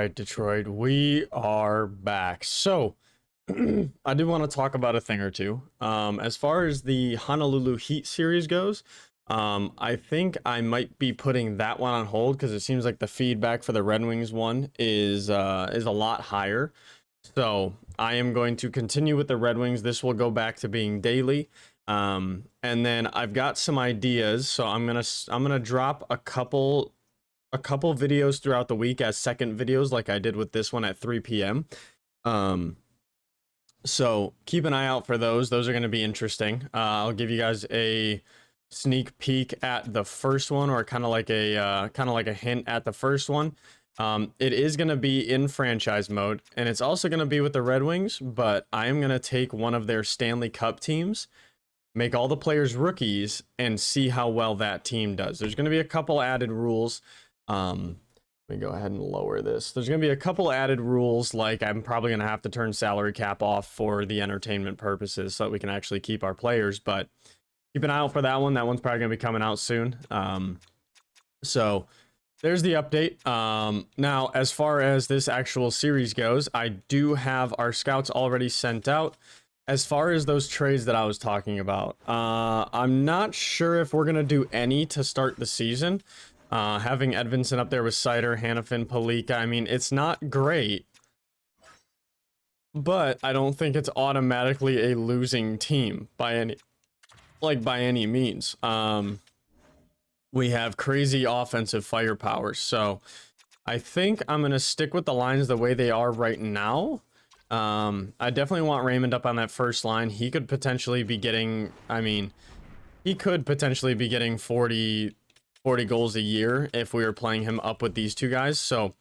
right, Detroit, we are back. So, I do want to talk about a thing or two. As far as the Honolulu Heat series goes, I think I might be putting that one on hold because it seems like the feedback for the Red Wings one is a lot higher. So, I am going to continue with the Red Wings. This will go back to being daily. And then I've got some ideas, so I'm gonna drop a couple videos throughout the week as second videos like I did with this one at 3 p.m. So keep an eye out for those. Those are going to be interesting. I'll give you guys a sneak peek at the first one, or kind of like a hint at the first one. It is going to be in franchise mode, and it's also going to be with the Red Wings, but I am going to take one of their Stanley Cup teams, make all the players rookies, and see how well that team does. There's going to be a couple added rules. Let me go ahead and lower this. There's going to be a couple added rules, like I'm probably going to have to turn salary cap off for the entertainment purposes so that we can actually keep our players, but keep an eye out for that one. That one's probably going to be coming out soon. So there's the update. Now, as far as this actual series goes, I do have our scouts already sent out. As far as those trades that I was talking about, I'm not sure if we're going to do any to start the season. Having Edvinson up there with Sider, Hannafin, Palika, I mean, it's not great, but I don't think it's automatically a losing team by any means. We have crazy offensive firepower, so I think I'm going to stick with the lines the way they are right now. I definitely want Raymond up on that first line. He could potentially be getting, 40 goals a year if we were playing him up with these two guys. So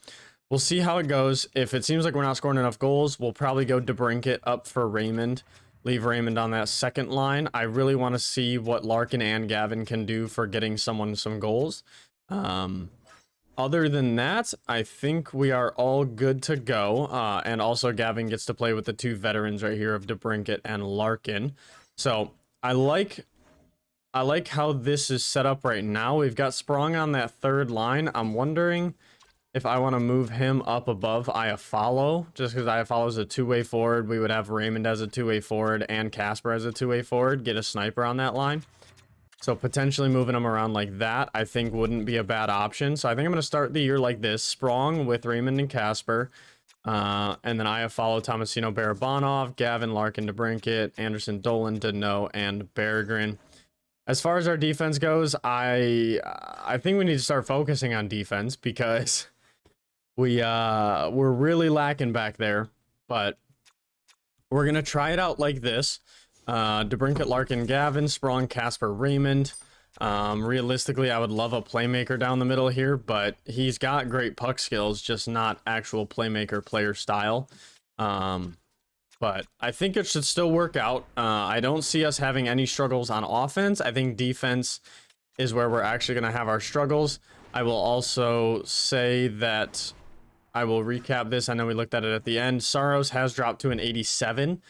we'll see how it goes. If it seems like we're not scoring enough goals, we'll probably go DeBrincat up for Raymond. Leave Raymond on that second line. I really want to see what Larkin and Gavin can do for getting someone some goals. Other than that, I think we are all good to go. And also Gavin gets to play with the two veterans right here of DeBrincat and Larkin. So I like how this is set up right now. We've got Sprong on that third line. I'm wondering if I want to move him up above Iafallo, just because Iafallo is a two-way forward. We would have Raymond as a two-way forward and Casper as a two-way forward. Get a sniper on that line. So potentially moving him around like that, I think wouldn't be a bad option. So I think I'm going to start the year like this. Sprong with Raymond and Casper. And then Iafallo, Tomasino, Barabanov, Gavin, Larkin, DeBrincat, Anderson, Dolan, Deneau, and Berggren. As far as our defense goes, I think we need to start focusing on defense because we're really lacking back there. But we're gonna try it out like this: DeBrincat, Larkin, Gavin, Sprong, Casper, Raymond. Realistically, I would love a playmaker down the middle here, but he's got great puck skills, just not actual playmaker player style. But I think it should still work out. I don't see us having any struggles on offense. I think defense is where we're actually going to have our struggles. I will also say that I will recap this. I know we looked at it at the end. Saros has dropped to an 87.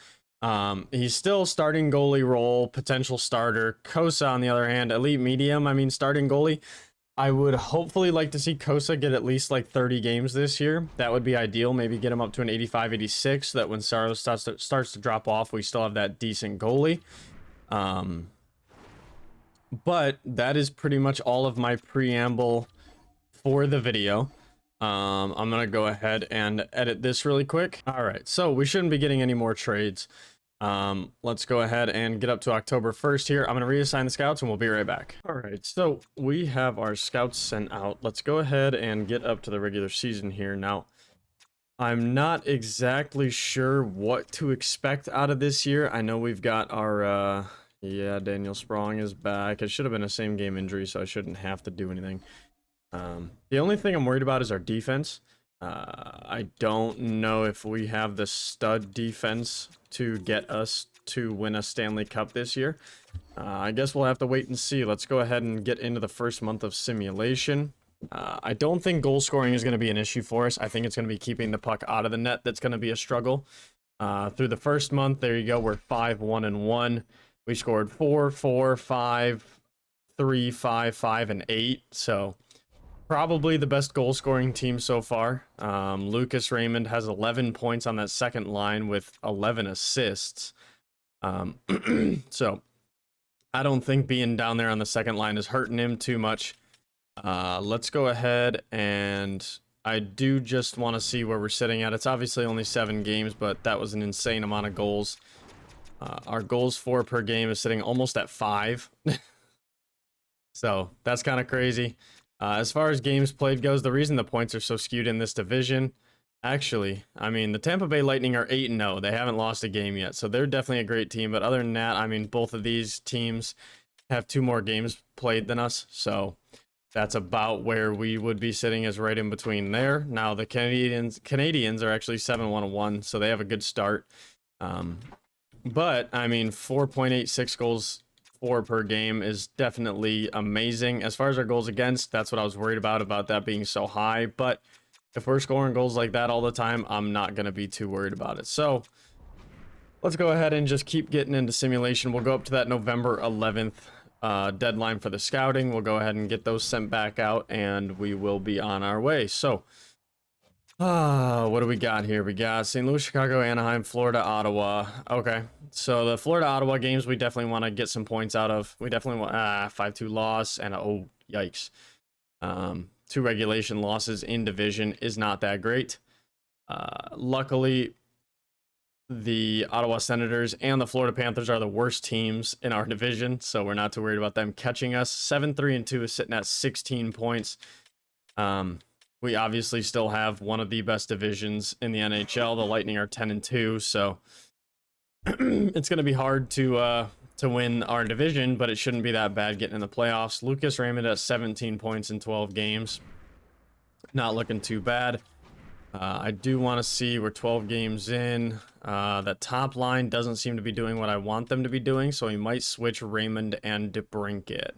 He's still starting goalie role, potential starter. Kosa, on the other hand, elite medium. Starting goalie. I would hopefully like to see Kosa get at least like 30 games this year. That would be ideal. Maybe get him up to an 85, 86 so that when Saros starts to drop off, we still have that decent goalie. But that is pretty much all of my preamble for the video. I'm going to go ahead and edit this really quick. All right, so we shouldn't be getting any more trades. Let's go ahead and get up to October 1st here. I'm going to reassign the scouts and we'll be right back. All right, so we have our scouts sent out. Let's go ahead and get up to the regular season here. Now, I'm not exactly sure what to expect out of this year. I know we've got our, Daniel Sprong is back. It should have been a same game injury, so I shouldn't have to do anything. The only thing I'm worried about is our defense. I don't know if we have the stud defense to get us to win a Stanley Cup this year. I guess we'll have to wait and see. Let's go ahead and get into the first month of simulation. I don't think goal scoring is going to be an issue for us. I think it's going to be keeping the puck out of the net that's going to be a struggle. Through the first month, there you go. We're 5-1-1. We scored 4, 4, 5, 3, 5, 5, and 8. So probably the best goal scoring team so far. Lucas Raymond has 11 points on that second line with 11 assists. So I don't think being down there on the second line is hurting him too much. Let's go ahead, and I do just want to see where we're sitting at. It's obviously only 7 games, but that was an insane amount of goals. Our goals for per game is sitting almost at 5. So that's kind of crazy. As far as games played goes, the reason the points are so skewed in this division, actually, I mean, the Tampa Bay Lightning are 8-0. They haven't lost a game yet, so they're definitely a great team. But other than that, I mean, both of these teams have 2 more games played than us, so that's about where we would be sitting, is right in between there. Now, the Canadians are actually 7-1-1, so they have a good start. But, I mean, 4.86 goals for per game is definitely amazing. As far as our goals against, that's what I was worried about that being so high. But if we're scoring goals like that all the time, I'm not going to be too worried about it. So let's go ahead and just keep getting into simulation. We'll go up to that November 11th deadline for the scouting. We'll go ahead and get those sent back out, and we will be on our way. So what do we got here? We got St. Louis, Chicago, Anaheim, Florida, Ottawa. Okay, so the Florida-Ottawa games we definitely want to get some points out of. We definitely want 5-2 loss and oh, yikes. 2 regulation losses in division is not that great. Luckily, the Ottawa Senators and the Florida Panthers are the worst teams in our division, so we're not too worried about them catching us. 7-3-2 is sitting at 16 points. We obviously still have one of the best divisions in the NHL. The Lightning are 10-2, so it's going to be hard to win our division, but it shouldn't be that bad getting in the playoffs. Lucas Raymond at 17 points in 12 games. Not looking too bad. I do want to see we're 12 games in. That top line doesn't seem to be doing what I want them to be doing, so we might switch Raymond and DeBrincat.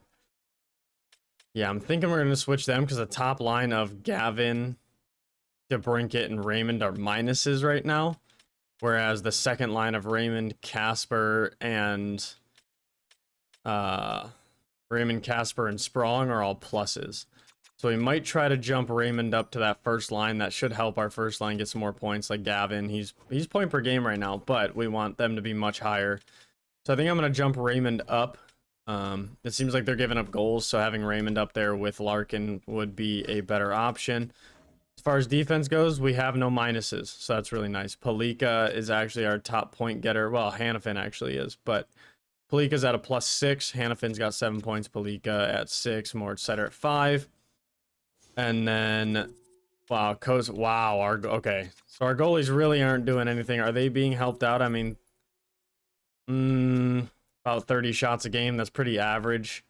Yeah, I'm thinking we're going to switch them because the top line of Gavin, DeBrincat, and Raymond are minuses right now. Whereas the second line of Raymond, Casper, and Sprong are all pluses. So we might try to jump Raymond up to that first line. That should help our first line get some more points. Like Gavin, he's point per game right now, but we want them to be much higher. So I think I'm going to jump Raymond up. It seems like they're giving up goals, so having Raymond up there with Larkin would be a better option. As far as defense goes, we have no minuses, so that's really nice. Palika is actually our top point getter. Well, Hanifin actually is, but Palika's at a +6. Hanifin's got 7 points. Palika at 6. Moritz Seider at 5. And then, wow, okay. So our goalies really aren't doing anything. Are they being helped out? I mean, about 30 shots a game. That's pretty average.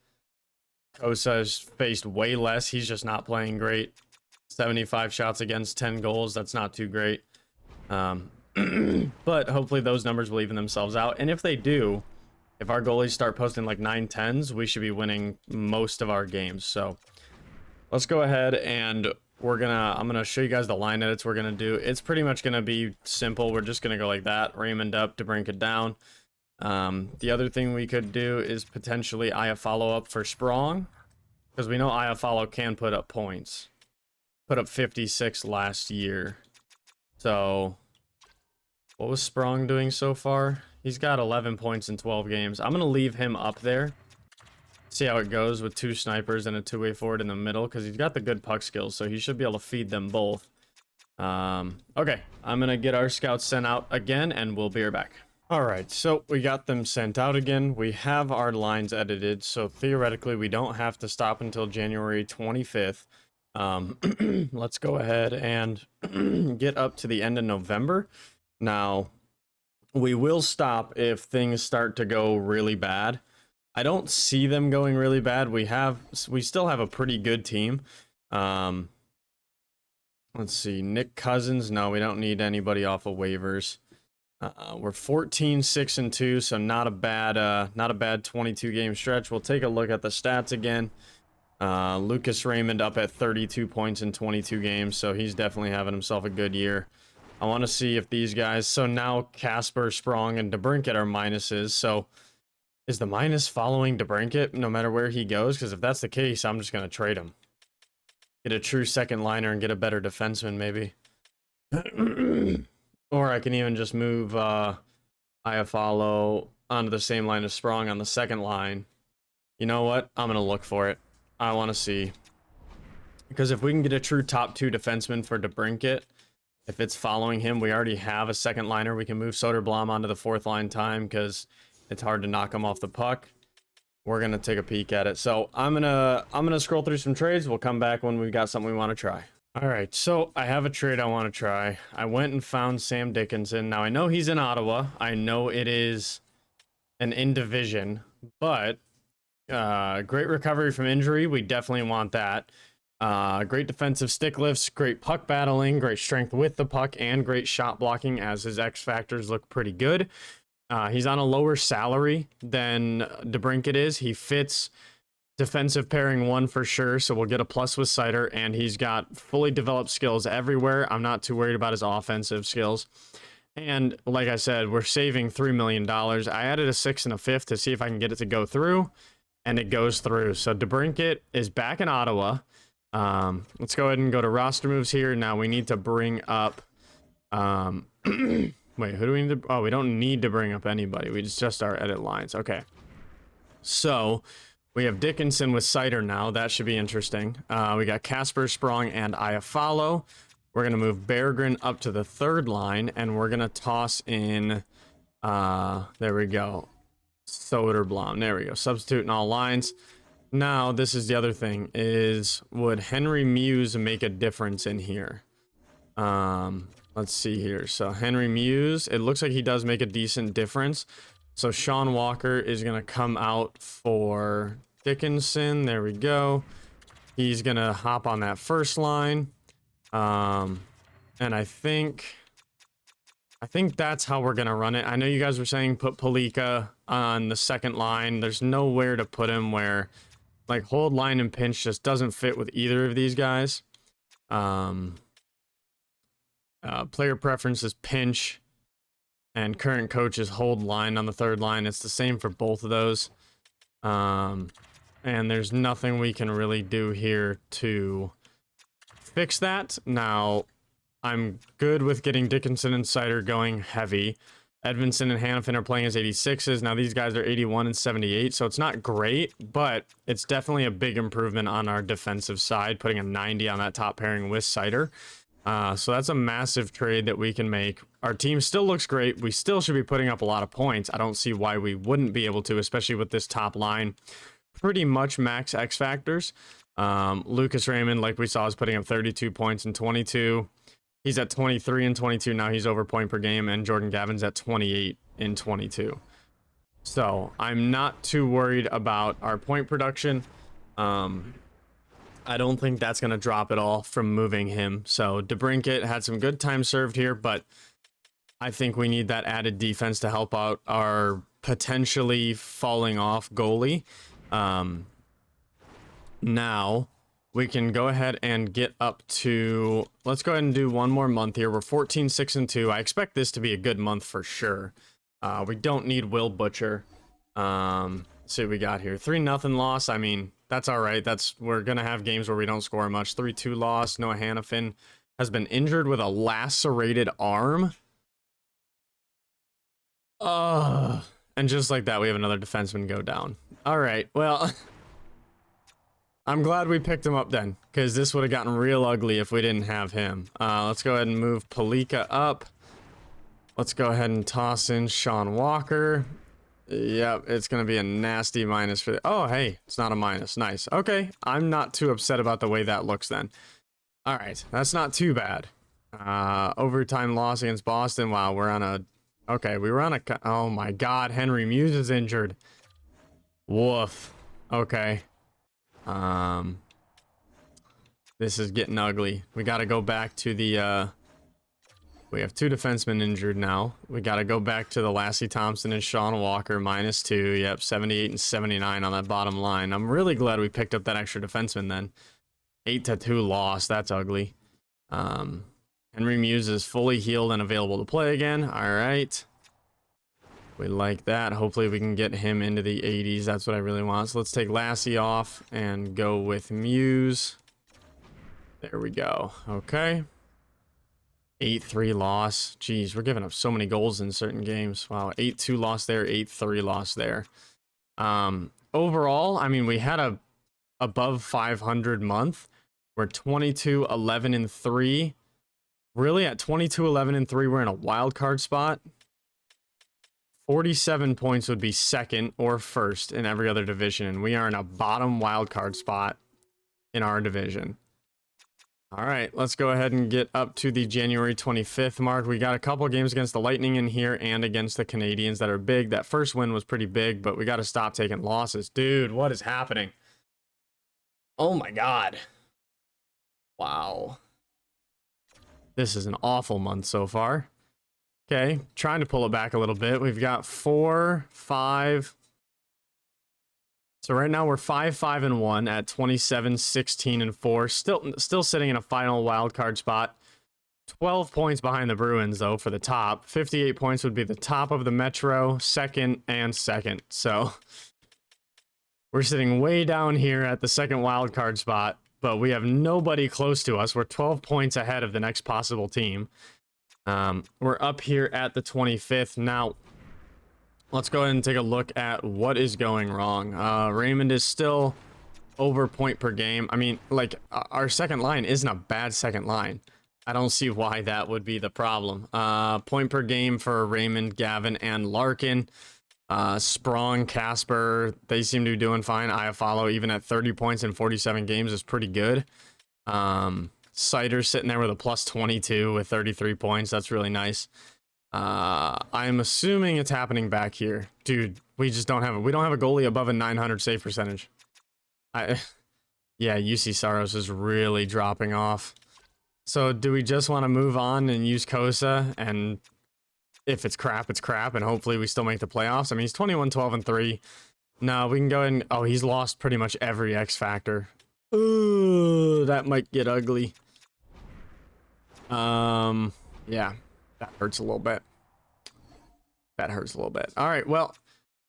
Kosa has faced way less. He's just not playing great. 75 shots against 10 goals. That's not too great. But hopefully those numbers will even themselves out. And if they do, if our goalies start posting like 9-10s, we should be winning most of our games. So let's go ahead and I'm gonna show you guys the line edits we're gonna do. It's pretty much gonna be simple. We're just gonna go like that. Raymond up, DeBrincat down. The other thing we could do is potentially Iafallo up for Sprong, because we know Iafallo can put up points. Put up 56 last year. So what was Sprong doing so far? He's got 11 points in 12 games. I'm going to leave him up there. See how it goes with 2 snipers and a 2-way forward in the middle, because he's got the good puck skills, so he should be able to feed them both. Okay, I'm going to get our scouts sent out again, and we'll be right back. Alright, so we got them sent out again. We have our lines edited, so theoretically we don't have to stop until January 25th. Let's go ahead and get up to the end of November. Now, we will stop if things start to go really bad. I don't see them going really bad. We still have a pretty good team. Let's see, Nick Cousins. No, we don't need anybody off of waivers. We're 14-6-2, so not a bad 22 game stretch. We'll take a look at the stats again. Lucas Raymond up at 32 points in 22 games, so he's definitely having himself a good year. I want to see if these guys, so now Casper, Sprong, and DeBrincat are minuses, so is the minus following DeBrincat no matter where he goes? Because if that's the case, I'm just going to trade him. Get a true second liner and get a better defenseman, maybe. Or I can even just move Iafallo onto the same line as Sprong on the second line. You know what? I'm going to look for it. I want to see. Because if we can get a true top 2 defenseman for DeBrincat, if it's following him, we already have a second liner. We can move Soderblom onto the 4th line time because it's hard to knock him off the puck. We're going to take a peek at it. So I'm gonna scroll through some trades. We'll come back when we've got something we want to try. All right, so I have a trade I want to try. I went and found Sam Dickinson. Now, I know he's in Ottawa. I know it is an in-division, but great recovery from injury. We definitely want that. Great defensive stick lifts, great puck battling, great strength with the puck, and great shot blocking as his X factors look pretty good. He's on a lower salary than DeBrincat is. He fits defensive pairing 1 for sure, so we'll get a plus with Seider, and he's got fully developed skills everywhere. I'm not too worried about his offensive skills. And like I said, we're saving $3 million. I added a 6 and a 5th to see if I can get it to go through, and it goes through. So DeBrincat is back in Ottawa. Let's go ahead and go to roster moves here. Now we need to bring up, wait, who do we need to, oh, we don't need to bring up anybody. We just our edit lines. Okay. So we have Dickinson with Seider now. That should be interesting. We got Casper, Sprong, and Iafallo. We're going to move Berggren up to the 3rd line, and we're going to toss in, there we go, Soderblom. There we go. Substitute in all lines. Now, this is the other thing, is would Henry Muse make a difference in here? Let's see here. So Henry Muse, it looks like he does make a decent difference. So Sean Walker is going to come out for Dickinson. There we go. He's going to hop on that 1st line. And I think that's how we're going to run it. I know you guys were saying put Palika on the 2nd line. There's nowhere to put him where, like, hold line and pinch just doesn't fit with either of these guys. Player preference is pinch, and current coach is hold line on the 3rd line. It's the same for both of those. And there's nothing we can really do here to fix that. Now, I'm good with getting Dickinson and Seider going heavy. Edmondson and Hanifin are playing as 86s. Now these guys are 81 and 78, so it's not great, but it's definitely a big improvement on our defensive side, putting a 90 on that top pairing with Seider. So that's a massive trade that we can make. Our team still looks great. We still should be putting up a lot of points. I don't see why we wouldn't be able to, especially with this top line. Pretty much max X factors. Lucas Raymond, like we saw, is putting up 32 points in 22. He's at 23 and 22 now. He's over point per game, and Jordan Gavin's at 28 in 22. So I'm not too worried about our point production. I don't think that's going to drop at all from moving him. So DeBrincat had some good time served here, but I think we need that added defense to help out our potentially falling off goalie. Now we can go ahead and get up to, let's go ahead and do one more month here. We're 14, 6 and 2. I expect this to be a good month for sure. We don't need Will Butcher. Let's see what we got here. 3-0 loss. I mean, that's all right. We're going to have games where we don't score much. 3-2 loss. Noah Hanifin has been injured with a lacerated arm. And just like that, we have another defenseman go down. All right. Well, I'm glad we picked him up then, because this would have gotten real ugly if we didn't have him. Let's go ahead and move Palika up. Let's go ahead and toss in Sean Walker. Yep, it's going to be a nasty minus for the... Oh, hey, it's not a minus. Nice. Okay, I'm not too upset about the way that looks then. All right, that's not too bad. Overtime loss against Boston. Wow, we're on a... Okay, we were on a... Oh my god, Henry Muse is injured. Woof. Okay. This is getting ugly. We got to go back to the... We have 2 defensemen injured now. We got to go back to the Lassie Thompson and Sean Walker -2. Yep, 78 and 79 on that bottom line. I'm really glad we picked up that extra defenseman then. 8-2 loss. That's ugly. Henry Muse is fully healed and available to play again. All right. We like that. Hopefully we can get him into the 80s. That's what I really want. So let's take Lassie off and go with Muse. There we go. Okay. 8-3 loss. Jeez, we're giving up so many goals in certain games. Wow, 8-2 loss there, 8-3 loss there. Overall, I mean, we had a above 500 month. We're 22-11-3. Really, at 22-11-3, we're in a wild card spot. 47 points would be second or first in every other division, and we are in a bottom wild card spot in our division. All right, let's go ahead and get up to the January 25th mark. We got a couple games against the Lightning in here and against the Canadians that are big. That first win was pretty big, but we got to stop taking losses. Dude, what is happening? Oh my God. Wow. This is an awful month so far. Okay, trying to pull it back a little bit. We've got 4, 5. So right now we're 5-5-1 at 27-16-4. Still sitting in a final wild card spot. 12 points behind the Bruins though for the top. 58 points would be the top of the Metro, second and second. So we're sitting way down here at the second wild card spot, but we have nobody close to us. We're 12 points ahead of the next possible team. We're up here at the 25th. Now, let's go ahead and take a look at what is going wrong. Raymond is still over point per game. I mean, like, our second line isn't a bad second line. I don't see why that would be the problem. Point per game for Raymond, Gavin, and Larkin. Sprong, Casper, they seem to be doing fine. Iafallo, even at 30 points in 47 games, is pretty good. Cider's sitting there with a plus 22 with 33 points. That's really nice. I'm assuming it's happening back here. Dude, we just don't have it. We don't have a goalie above a 900 save percentage. Yeah, UC Saros is really dropping off. So do we just want to move on and use Kosa? And if it's crap, it's crap. And hopefully we still make the playoffs. I mean, he's 21-12-3. No, we can go ahead and... Oh, he's lost pretty much every X factor. Ooh, that might get ugly. Yeah, that hurts a little bit. That hurts a little bit. All right, well,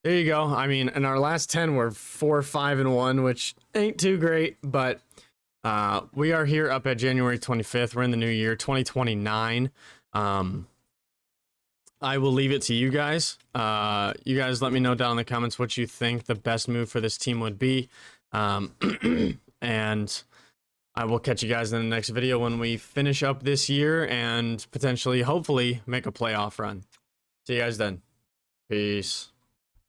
there you go. I mean, in our last 10, we're 4-5-1, which ain't too great, but we are here up at January 25th. We're in the new year, 2029. I will leave it to you guys. You guys let me know down in the comments what you think the best move for this team would be. And I will catch you guys in the next video when we finish up this year and potentially, hopefully, make a playoff run. See you guys then. Peace.